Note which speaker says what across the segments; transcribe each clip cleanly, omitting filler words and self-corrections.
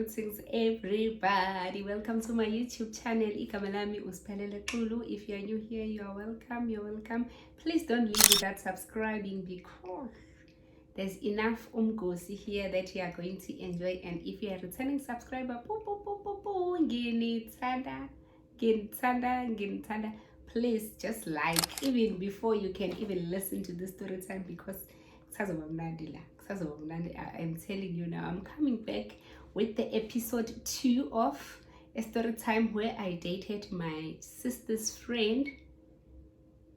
Speaker 1: Greetings everybody, welcome to my YouTube channel. Igama lami uSiphelele Xulu. If you are new here, you are welcome, you're welcome. Please don't leave without subscribing because there's enough umgosi here that you are going to enjoy. And if you are a returning subscriber, nginithanda, please just like even before you can even listen to the story time, because I'm telling you now, I'm coming back with the episode 2 of a story time where I dated my sister's friend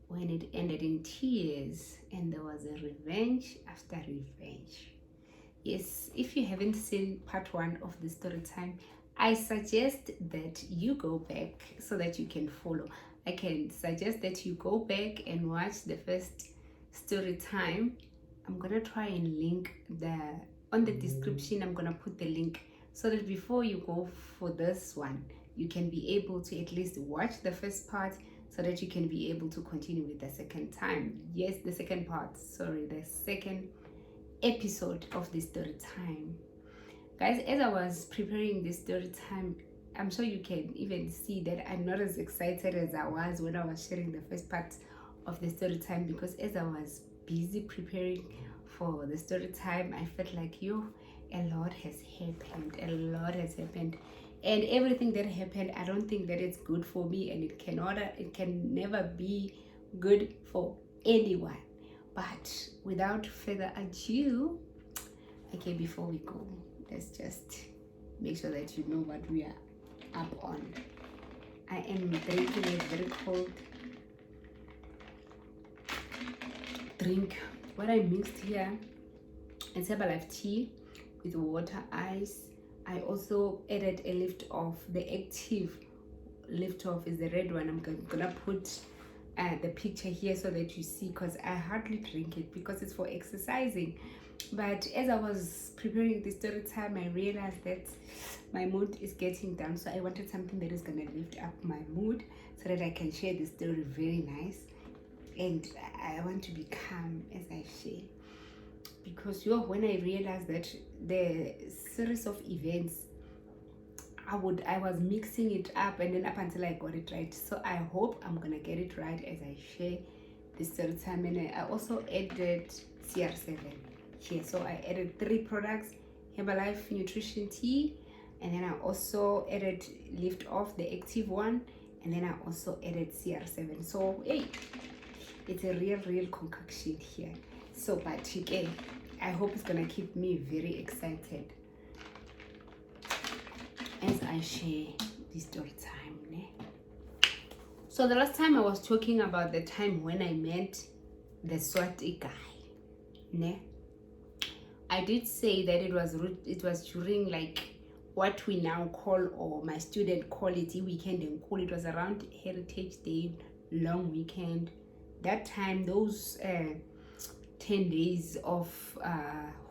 Speaker 1: when it ended in tears, and there was a revenge after revenge. Yes, if you haven't seen part 1 of the story time, I suggest that you go back so that you can follow. I can suggest that you go back and watch the first story time. I'm gonna try and link on the description. I'm gonna put the link so that before you go for this one, you can be able to at least watch the first part so that you can be able to continue with the second time. Yes, the second episode of the story time. Guys, as I was preparing this story time, I'm sure you can even see that I'm not as excited as I was when I was sharing the first part of the story time, because as I was busy preparing for the story time, I felt like a lot has happened, and everything that happened, I don't think that it's good for me, and it can never be good for anyone. But without further ado, okay, before we go, let's just make sure that you know what we are up on. I am drinking a very cold drink. What I mixed here is Herbalife tea with water, ice. I also added a lift off. The active lift off is the red one. I'm gonna put the picture here so that you see, because I hardly drink it because it's for exercising. But as I was preparing this story time, I realized that my mood is getting down, so I wanted something that is gonna lift up my mood so that I can share the story very nice. And I want to be calm as I share, because when I realized that the series of events, I was mixing it up, and then up until I got it right. So I hope I'm gonna get it right as I share this story time. And I also added CR7 here, so I added 3 products: Herbalife nutrition tea, and then I also added lift off, the active one, and then I also added CR7. So hey, it's a real concoction here. So but again, I hope it's gonna keep me very excited as I share this story time. Ne? So the last time I was talking about the time when I met the Swati guy. Ne? I did say that it was during like what we now call, or my student call it, weekend and cool. It was around Heritage Day, long weekend. That time, those 10 days of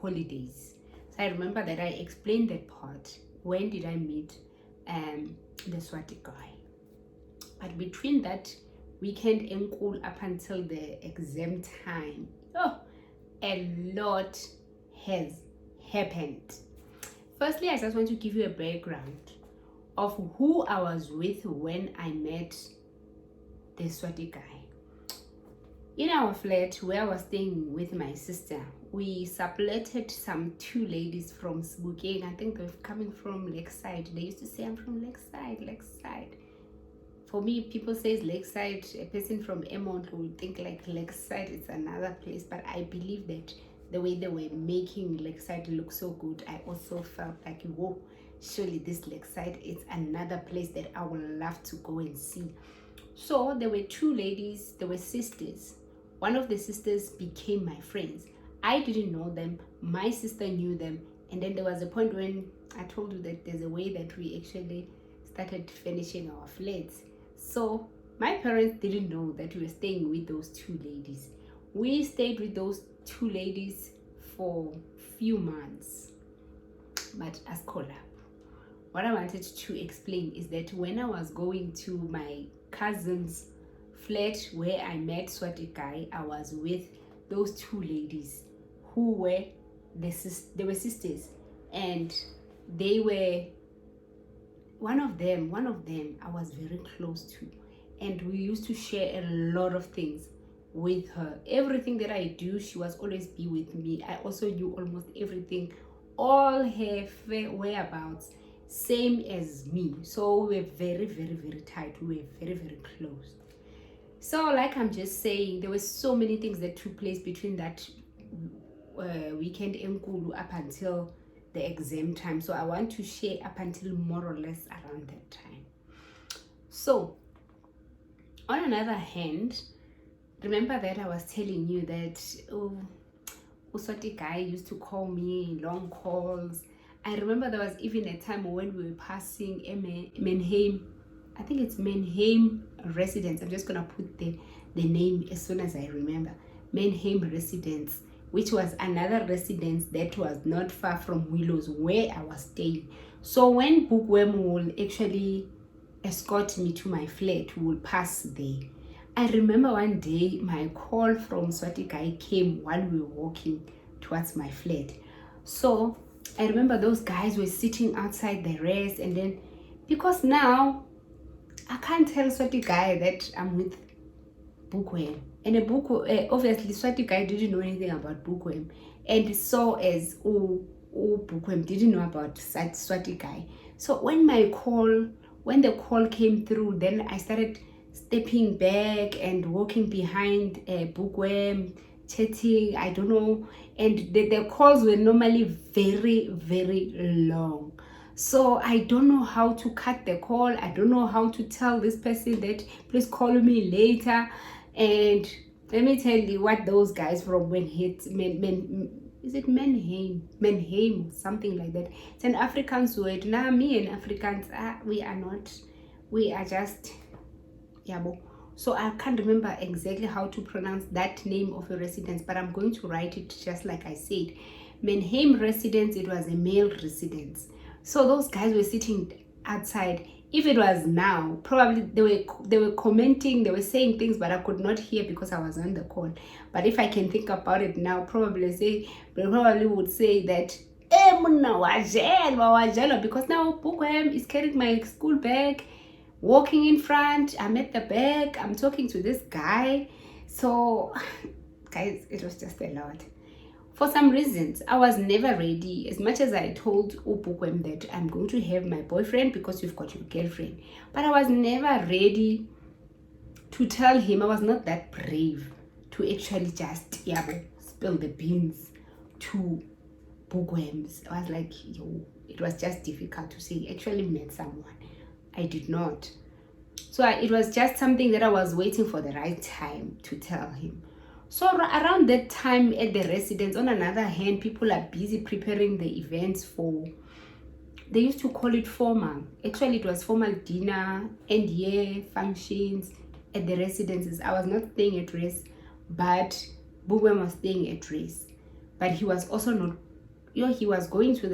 Speaker 1: holidays. So I remember that I explained that part. When did I meet the Swati guy? But between that weekend and cool up until the exam time, a lot has happened. Firstly, I just want to give you a background of who I was with when I met the Swati guy. In our flat where I was staying with my sister, we subletted some 2 ladies from Sebokeng. I think they're coming from Lakeside. They used to say, I'm from Lakeside. For me, people say Lakeside. A person from Emont will think like Lakeside is another place. But I believe that the way they were making Lakeside look so good, I also felt like, whoa, surely this Lakeside is another place that I would love to go and see. So there were 2 ladies. They were sisters. One of the sisters became my friends. I didn't know them. My sister knew them. And then there was a point when I told you that there's a way that we actually started furnishing our flats. So my parents didn't know that we were staying with those 2 ladies. We stayed with those 2 ladies for few months. But as collab, what I wanted to explain is that when I was going to my cousin's flat where I met Swati guy, I was with those 2 ladies who were they were sisters, and they were one of them I was very close to, and we used to share a lot of things with her. Everything that I do, she was always be with me. I also knew almost everything, all her whereabouts, same as me. So we were very, very, very tight. We were very, very close. So like I'm just saying, there were so many things that took place between that weekend enkulu up until the exam time. So I want to share up until more or less around that time. So on another hand, remember that I was telling you that Uswati guy used to call me long calls. I remember there was even a time when we were passing Menheim, I think it's Menheim residence. I'm just gonna put the name as soon as I remember. Menheim residence, which was another residence that was not far from Willows where I was staying. So when Bookworm will actually escort me to my flat, we will pass there. I remember one day my call from Swati guy came while we were walking towards my flat. So I remember those guys were sitting outside the rest, and then because now I can't tell Swati guy that I'm with Bookworm. And a book, obviously Swati guy didn't know anything about Bookworm, and so as Bookworm didn't know about Swati guy. So when the call came through, then I started stepping back and walking behind Bookworm, chatting, I don't know, and the calls were normally very, very long. So I don't know how to cut the call. I don't know how to tell this person that please call me later. And let me tell you what those guys from is it Menheim, something like that. It's an Afrikaans word. Now me and Africans, we are just yabo. So I can't remember exactly how to pronounce that name of a residence, but I'm going to write it just like I said. Menheim residence, it was a male residence. So those guys were sitting outside. If it was now, probably they were commenting, they were saying things, but I could not hear because I was on the call. But if I can think about it now, they probably would say that because now Bookworm is carrying my school bag, walking in front, I'm at the back, I'm talking to this guy. So guys, it was just a lot. For some reasons, I was never ready. As much as I told Bookworm that I'm going to have my boyfriend because you've got your girlfriend, but I was never ready to tell him. I was not that brave to actually just spill the beans to Bookworms. I was like, it was just difficult to say actually met someone. I did not. So it was just something that I was waiting for the right time to tell him. So around that time at the residence, on another hand, people are busy preparing the events they used to call it formal. Actually, it was formal dinner, end year functions at the residences. I was not staying at rest, but Bookworm was staying at rest. But he was also not, he was going to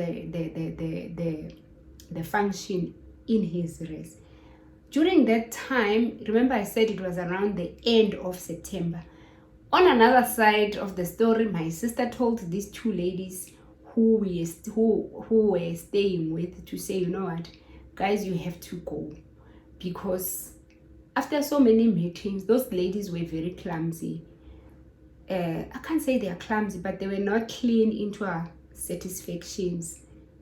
Speaker 1: the function in his rest. During that time, remember I said it was around the end of September. On another side of the story, my sister told these two ladies who were staying with to say, you know what, guys, you have to go. Because after so many meetings, those ladies were very clumsy. I can't say they are clumsy, but they were not clean into our satisfactions.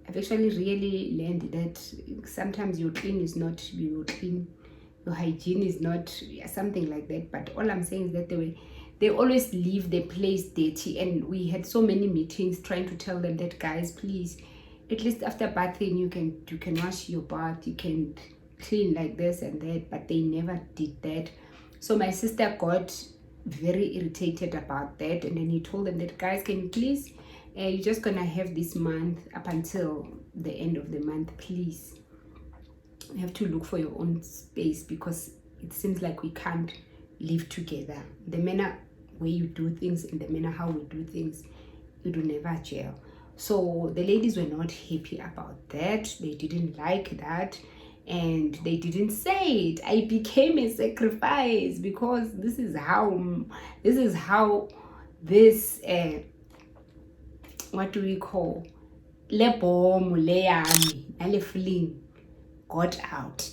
Speaker 1: I've actually really learned that sometimes your clean is not your clean, your hygiene is not something like that. But all I'm saying is that they always leave the place dirty, and we had so many meetings trying to tell them that, guys, please, at least after bathing you can wash your bath, you can clean like this and that, but they never did that. So my sister got very irritated about that, and then he told them that, guys, can you please, you're just gonna have this month up until the end of the month, please, you have to look for your own space because it seems like we can't live together. The manner way you do things and the manner how we do things, it will never gel. So the ladies were not happy about that. They didn't like that, and they didn't say it. I became a sacrifice because this is how this what do we call, le bomb le yami nale fling got out.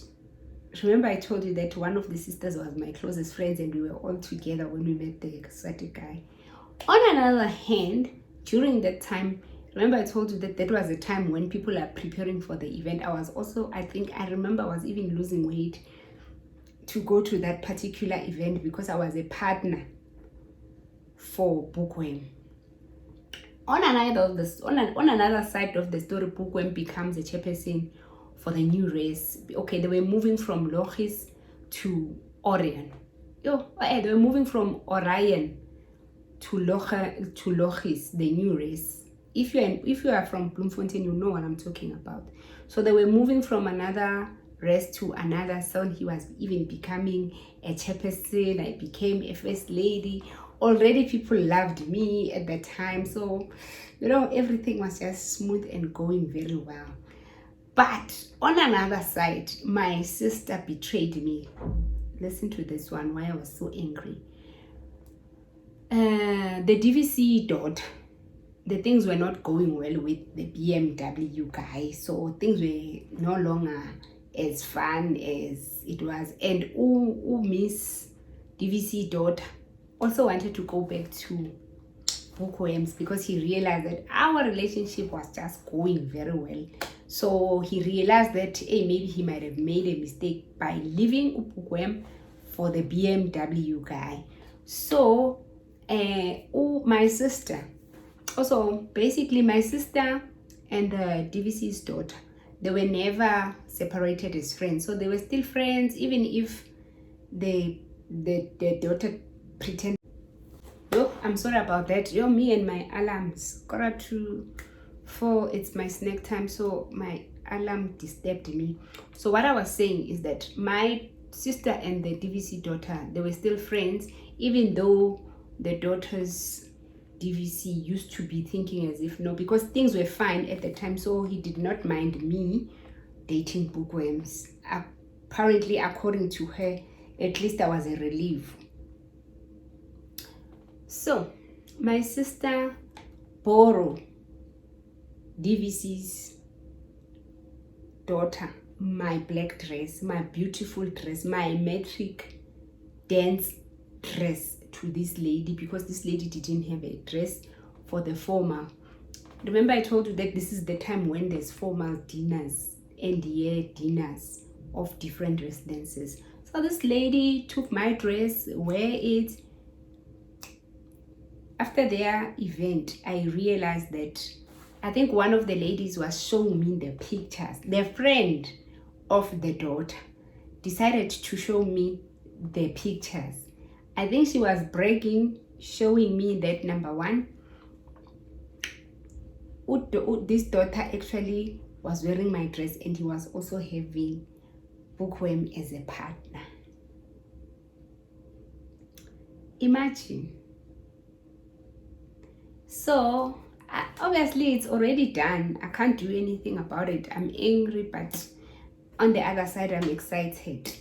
Speaker 1: Remember I told you that one of the sisters was my closest friends and we were all together when we met the Swati guy. On another hand, during that time, remember I told you that that was a time when people are preparing for the event. I was also, I remember I was even losing weight to go to that particular event because I was a partner for Bookworm. On another side of the story, Bookworm becomes a chairperson for the new race. Okay, they were moving from Lochis to Orion. They were moving from Orion to Lochis, the new race. If you are from Bloemfontein, you know what I'm talking about. So they were moving from another race to another. So he was even becoming a chairperson. I became a first lady. Already people loved me at that time. So, everything was just smooth and going very well. But on another side, my sister betrayed me. Listen to this one, why I was so angry. The DVC daughter, the things were not going well with the BMW guy. So things were no longer as fun as it was. And Miss DVC daughter also wanted to go back to Bookworms because he realized that our relationship was just going very well. So he realized that maybe he might have made a mistake by leaving Bookworm for the BMW guy. So my sister, also basically my sister and the DVC's daughter, they were never separated as friends. So they were still friends, even if the daughter pretended. I'm sorry about that. Me and my alarms. 4, it's my snack time, so my alarm disturbed me. So what I was saying is that my sister and the DVC daughter, they were still friends, even though the daughter's DVC used to be thinking as if no, because things were fine at the time, so he did not mind me dating Bookworms. Apparently, according to her, at least I was a relief. So my sister borrowed DVC's daughter my black dress, my beautiful dress, my metric dance dress to this lady because this lady didn't have a dress for the formal. Remember I told you that this is the time when there's formal dinners and year dinners of different residences. So this lady took my dress, wear it. After their event, I realized that I think one of the ladies was showing me the pictures. The friend of the daughter decided to show me the pictures. I think she was bragging, showing me that number one, this daughter actually was wearing my dress and he was also having Bookworm as a partner. Imagine. So obviously it's already done. I can't do anything about it. I'm angry, but on the other side I'm excited.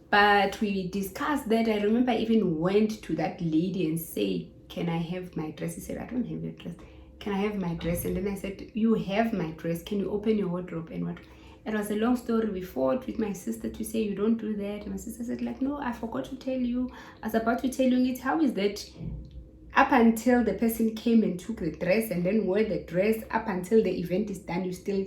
Speaker 1: But we discussed that. I remember I even went to that lady and said, can I have my dress? He said, I don't have your dress. Can I have my dress? And then I said, you have my dress. Can you open your wardrobe? And what? It was a long story. We fought with my sister to say, you don't do that. And my sister said, like, no, I forgot to tell you. I was about to tell you it. How is that? Up until the person came and took the dress and then wore the dress, up until the event is done, you still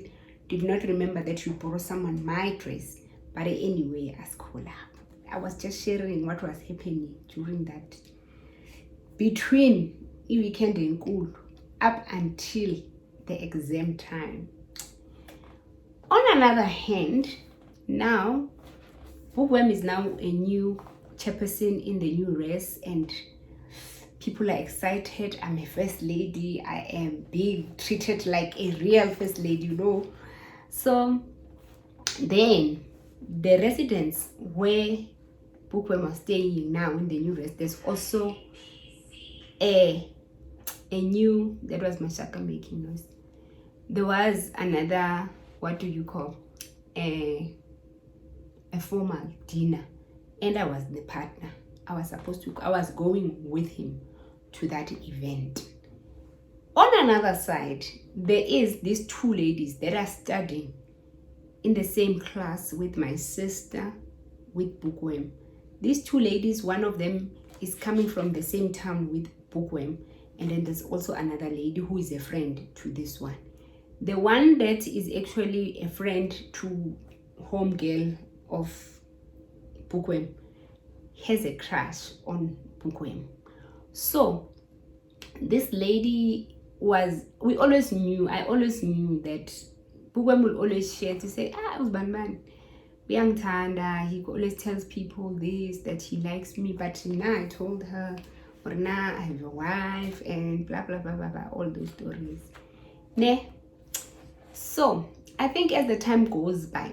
Speaker 1: did not remember that you borrowed someone my dress. But anyway, I school up. I was just sharing what was happening during that, between weekend and school, up until the exam time. On another hand, now, Bookworm is now a new chairperson in the new race and people are excited. I'm a first lady. I am being treated like a real first lady, So then the residence where Bookworm was staying now in the new race, there's also a new, that was my shaka making noise. There was another, what do you call, a formal dinner, and I was the partner. I was going with him to that event. On another side, there is these two ladies that are studying in the same class with my sister, with Bookworm. These two ladies, one of them is coming from the same town with Bookworm, and then there's also another lady who is a friend to this one. The one that is actually a friend to homegirl of Bookworm has a crush on Bookworm. So this lady I always knew that Bookworm will always share to say, Uzbanban, Tanda, he always tells people this, that he likes me, but now I told her, or now I have a wife, and blah blah blah blah blah, all those stories. Ne? So I think as the time goes by,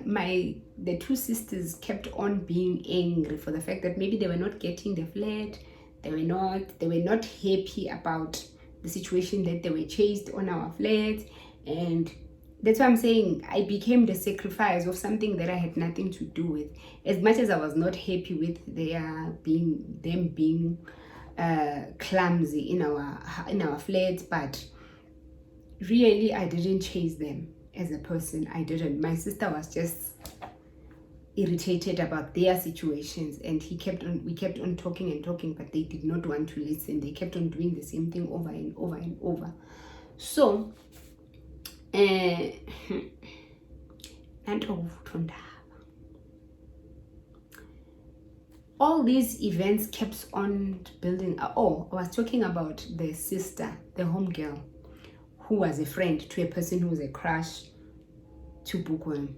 Speaker 1: the two sisters kept on being angry for the fact that maybe they were not getting the flat, they were not happy about the situation that they were chased on our flat, and that's why I'm saying I became the sacrifice of something that I had nothing to do with. As much as I was not happy with them being clumsy in our flat, but really I didn't chase them as a person. I didn't. My sister was just irritated about their situations, and we kept on talking and talking, but they did not want to listen. They kept on doing the same thing over and over and over. So all these events kept on building. I was talking about the sister, the homegirl, who was a friend to a person who was a crush to Bookworm.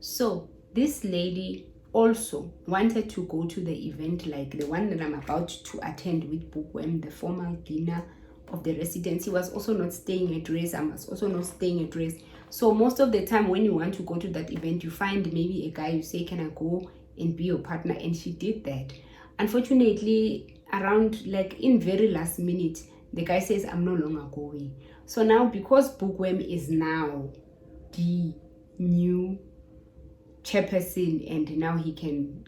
Speaker 1: So this lady also wanted to go to the event, like the one that I'm about to attend with Bookworm, the formal dinner of the residency. Was also not staying at Race. I was also not staying at Race. So most of the time when you want to go to that event, you find maybe a guy, you say, can I go and be your partner? And she did that. Unfortunately, around like in very last minute, the guy says, I'm no longer going. So now, because Bookworm is now the new chairperson, and now he can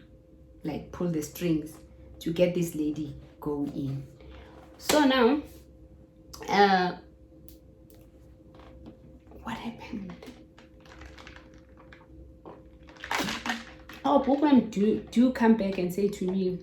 Speaker 1: like pull the strings to get this lady go in. So now what happened? Bookworm do come back and say to me,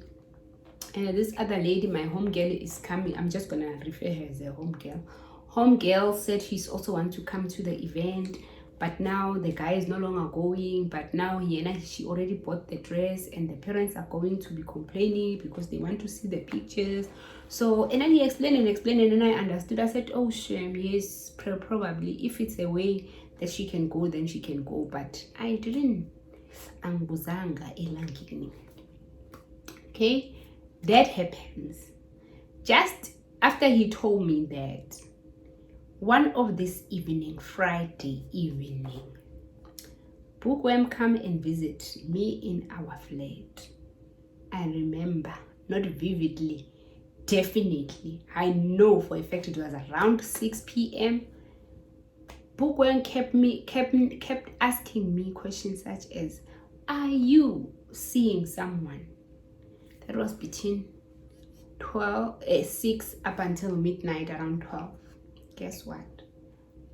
Speaker 1: this other lady, my homegirl, is coming. I'm just gonna refer her as a homegirl. Homegirl said she's also want to come to the event, but now the guy is no longer going. But now she already bought the dress, and the parents are going to be complaining because they want to see the pictures. So, and then he explained, and I understood. I said, oh shame, yes, probably if it's a way that she can go, then she can go. But I didn't. Okay, that happens. Just after he told me that, one of this evening, Friday evening, Bookworm come and visit me in our flat. I remember, not vividly, definitely, I know for a fact it was around 6 p.m. Bookworm kept asking me questions such as, are you seeing someone? That was between 6 up until midnight, around 12. Guess what?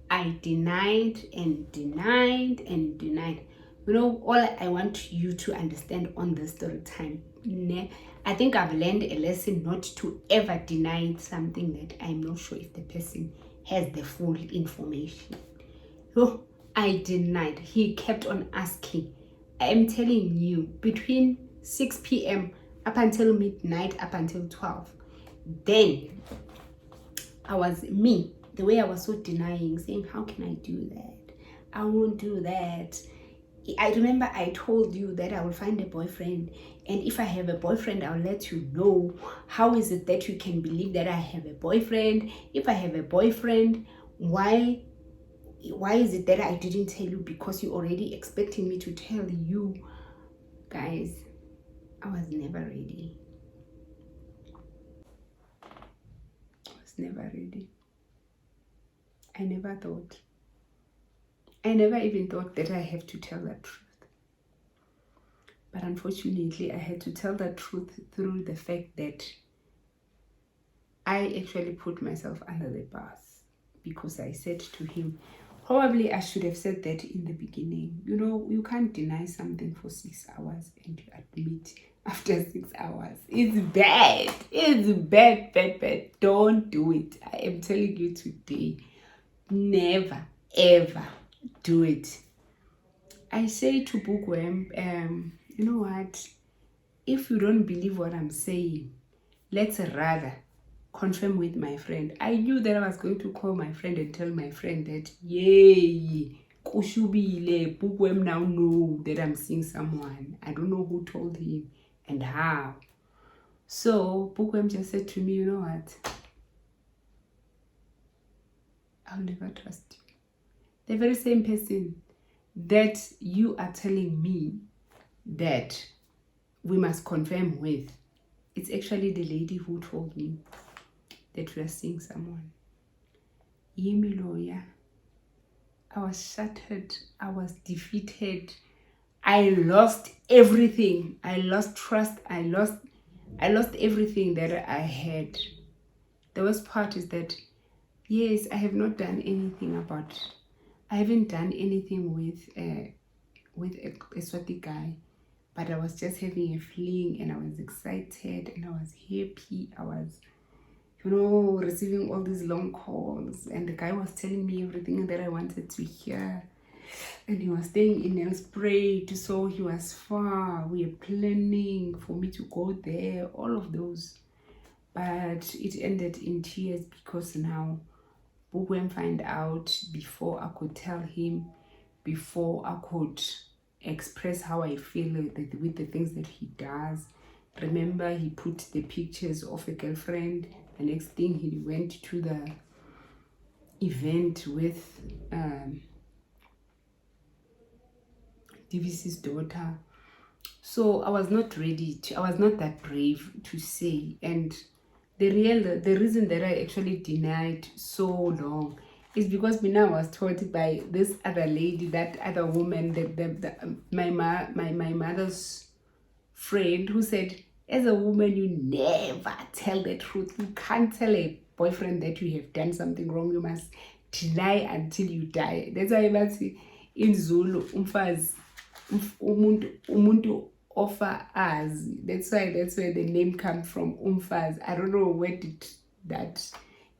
Speaker 1: I denied and denied and denied. You know, all I want you to understand on the story time, I think I've learned a lesson not to ever deny something that I'm not sure if the person has the full information. So I denied. He kept on asking. I'm telling you, between 6 p.m. up until midnight, up until 12. Then I was the way I was so denying, saying, how can I do that? I won't do that. I remember I told you that I will find a boyfriend, and if I have a boyfriend, I'll let you know. How is it that you can believe that I have a boyfriend? If I have a boyfriend, why is it that I didn't tell you? Because you're already expecting me to tell you. Guys, I was never ready. Never ready. I never even thought that I have to tell the truth. But unfortunately, I had to tell the truth through the fact that I actually put myself under the bus. because I said to him, probably I should have said that in the beginning. You know, you can't deny something for 6 hours and you admit after 6 hours. It's bad. It's bad, bad, bad. Don't do it. I am telling you today. Never, ever do it. I say to Bookworm, you know what? If you don't believe what I'm saying, let's rather confirm with my friend. I knew that I was going to call my friend and tell my friend that, yay, kushubile, Bookworm now know that I'm seeing someone. I don't know who told him and how. So Bookworm just said to me, you know what? I'll never trust you. The very same person that you are telling me that we must confirm with, it's actually the lady who told me that we are seeing someone. Yimi lawyer. I was shattered. I was defeated. I lost everything. I lost trust. I lost everything that I had. The worst part is that, yes, I have not done anything about. I haven't done anything with a Swati guy, but I was just having a fling and I was excited and I was happy. I was, you know, receiving all these long calls and the guy was telling me everything that I wanted to hear. And he was staying in Nelspruit, so he was far. We were planning for me to go there, all of those. But it ended in tears because now Bookworm find out before I could tell him, before I could express how I feel with the things that he does. Remember, he put the pictures of a girlfriend. The next thing, he went to the event with DVC's daughter. So I was not ready to, I was not that brave to say. And the reason that I actually denied so long is because Mina was taught by this other lady, that other woman, my mother's friend, who said, as a woman, you never tell the truth. You can't tell a boyfriend that you have done something wrong. You must deny until you die. That's why I say in Zulu, umfazi, umuntu offer us. That's where the name comes from, umfazi. I don't know where did that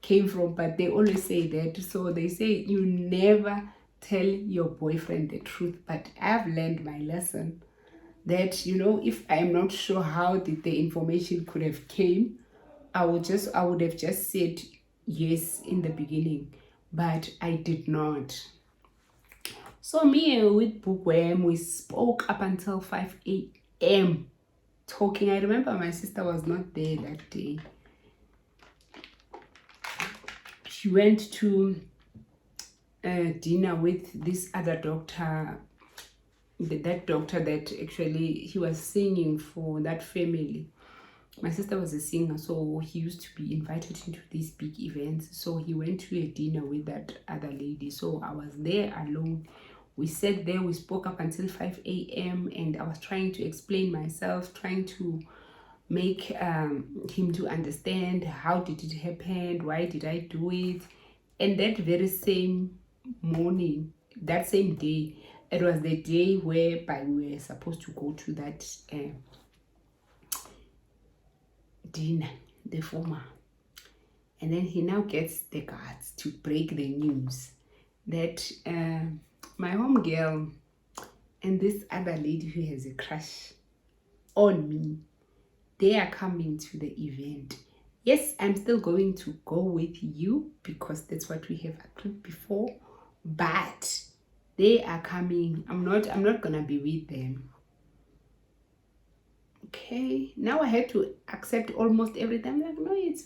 Speaker 1: came from, but they always say that. So they say you never tell your boyfriend the truth. But I've learned my lesson that, you know, if I'm not sure how the information could have came, I would have just said yes in the beginning, but I did not. So me with Bookworm, we spoke up until 5 a.m. talking. I remember my sister was not there that day. She went to dinner with this other doctor, that doctor that actually he was singing for that family. My sister was a singer, so he used to be invited into these big events. So he went to a dinner with that other lady. So I was there alone. We sat there, we spoke up until 5 a.m. and I was trying to explain myself, trying to make him to understand how did it happen, why did I do it. And that very same morning, that same day, it was the day whereby we were supposed to go to that dinner, the former. And then he now gets the guts to break the news that my home girl and this other lady who has a crush on me, they are coming to the event. Yes, I'm still going to go with you because that's what we have agreed before, but they are coming. I'm not gonna be with them. Okay, now I had to accept almost everything. I'm like, no, it's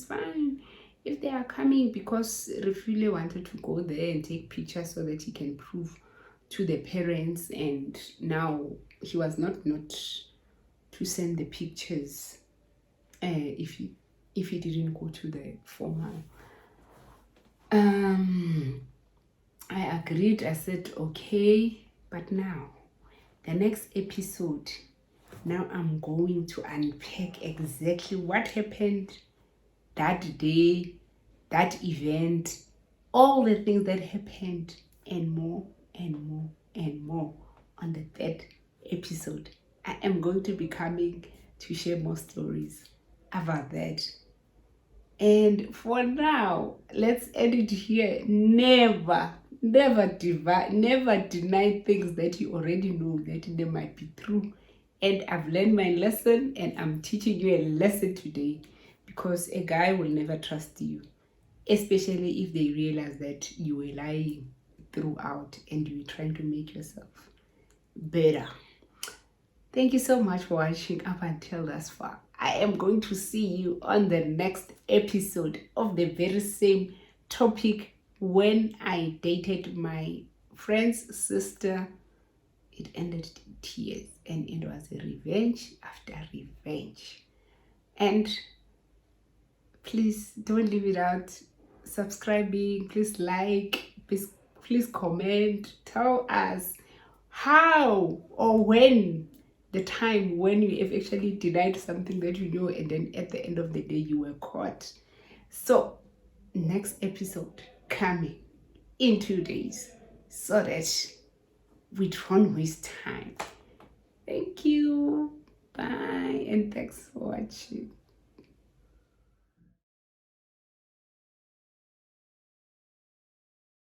Speaker 1: fine. If they are coming, because Refule wanted to go there and take pictures so that he can prove to the parents, and now he was not to send the pictures if he didn't go to the formal. I agreed. I said okay, but now the next episode, now I'm going to unpack exactly what happened that day that event, all the things that happened, and more and more and more on the third episode. I am going to be coming to share more stories about that. And for now, let's end it here. Never deny things that you already know that they might be true. And I've learned my lesson, and I'm teaching you a lesson today, because a guy will never trust you, especially if they realize that you were lying throughout and you were trying to make yourself better. Thank you so much for watching up until this far. I am going to see you on the next episode of the very same topic, when I dated my friend's sister. It ended in tears, and it was a revenge after revenge. And please don't leave it out subscribing. Please like, please comment, tell us how or when, the time when you have actually denied something that you know, and then at the end of the day you were caught. So next episode coming in 2 days, so that we don't waste time. Thank you, bye, and thanks for watching.